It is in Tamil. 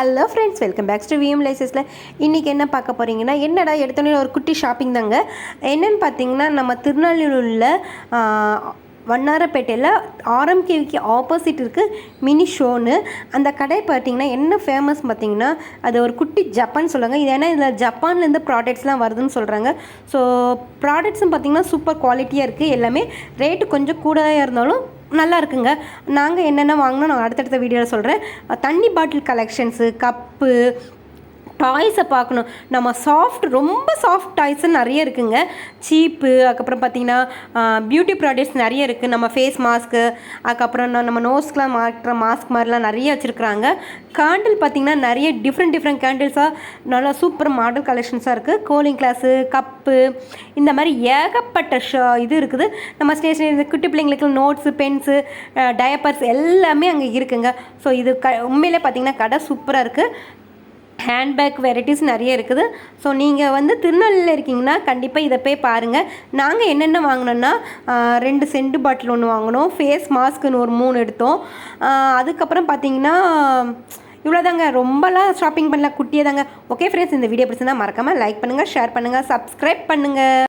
Hello friends, welcome back to VM லைசஸில். இன்றைக்கி என்ன பார்க்க போகிறீங்கன்னா, என்னடா எடுத்தோன்னே ஒரு குட்டி ஷாப்பிங் தாங்க. என்னென்னு பார்த்தீங்கன்னா, நம்ம திருநெல்வேலியில் உள்ள வண்ணாரப்பேட்டையில் ஆர்எம்கேவிக்கு ஆப்போசிட் இருக்குது மினி ஷோன்னு. அந்த கடை பார்த்திங்கன்னா என்ன ஃபேமஸ் பார்த்திங்கன்னா, அது ஒரு குட்டி ஜப்பான் சொல்லுவாங்க. இது ஏன்னா இதில் ஜப்பான்லேருந்து ப்ராடக்ட்ஸ்லாம் வருதுன்னு சொல்கிறாங்க. ஸோ ப்ராடக்ட்ஸும் பார்த்திங்கன்னா சூப்பர் குவாலிட்டியாக இருக்குது. எல்லாமே ரேட்டு கொஞ்சம் கூடயாக இருந்தாலும் நல்லா இருக்குங்க. நாங்கள் என்னென்ன வாங்கினோம் நான் அடுத்தடுத்த வீடியோவில் சொல்கிறேன். தண்ணி பாட்டில் கலெக்ஷன்ஸு, கப்பு, டாய்ஸை பார்க்கணும். நம்ம ரொம்ப சாஃப்ட் டாய்ஸுன்னு நிறைய இருக்குங்க. சீப்பு, அதுக்கப்புறம் பார்த்திங்கன்னா பியூட்டி ப்ராடக்ட்ஸ் நிறைய இருக்குது. நம்ம ஃபேஸ் மாஸ்க்கு, அதுக்கப்புறம் நம்ம நோஸ்க்கெலாம் மாட்டுற மாஸ்க் மாதிரிலாம் நிறைய வச்சுருக்குறாங்க. கேண்டில் பார்த்திங்கன்னா நிறைய டிஃப்ரெண்ட் கேண்டில்ஸாக நல்லா சூப்பர் மாடல் கலெக்ஷன்ஸாக இருக்குது. கூலிங் கிளாஸு, கப்பு, இந்த மாதிரி ஏகப்பட்ட இது இருக்குது. நம்ம ஸ்டேஷனரி குட்டி பிள்ளைங்களுக்கு நோட்ஸு, பென்ஸு, டயப்பர்ஸ் எல்லாமே அங்கே இருக்குங்க. ஸோ இது உண்மையிலே பார்த்திங்கன்னா கடை சூப்பராக இருக்குது. ஹேண்ட்பேக் வெரைட்டிஸ் நிறைய இருக்குது. ஸோ நீங்கள் திருநெல்வேலியில் இருக்கீங்கன்னா கண்டிப்பாக இதை போய் பாருங்கள். நாங்கள் என்னென்ன வாங்கினோன்னா 2 சென்ட் பாட்டில் ஒன்று வாங்கினோம். ஃபேஸ் மாஸ்க்குன்னு ஒரு 3 எடுத்தோம். அதுக்கப்புறம் பார்த்தீங்கன்னா இவ்வளோதாங்க. ரொம்பலாம் ஷாப்பிங் பண்ணல, குட்டியே தாங்க. ஓகே ஃப்ரெண்ட்ஸ், இந்த வீடியோ பிடிச்சிருந்தா மறக்காமல் லைக் பண்ணுங்கள், ஷேர் பண்ணுங்கள், சப்ஸ்கிரைப் பண்ணுங்கள்.